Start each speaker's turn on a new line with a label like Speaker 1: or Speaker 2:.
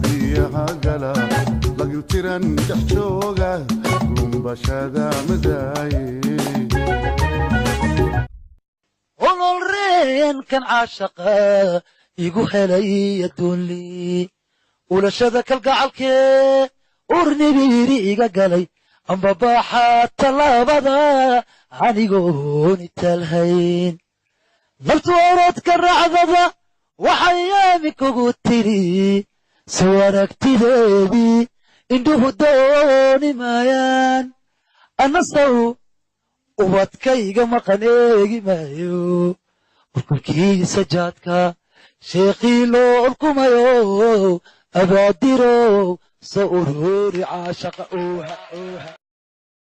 Speaker 1: biyaha gala lagu tiran dhex jooga gumbashada madaaye
Speaker 2: ololreen kan caashaqa igu helay adduunli ulashada kalgacalkee urnibiri iga galay amba baaxa tallaabada anigooni talhayn naftu orodka racdada waxay yaami kugu tiri soo aragtideedii indhuhu dooni maayaan annasaw ubadkayga maqan eegi maayo urkulkiisa jaadka sheekhii loo ulkumayo abaadirow soo ururi caashaqa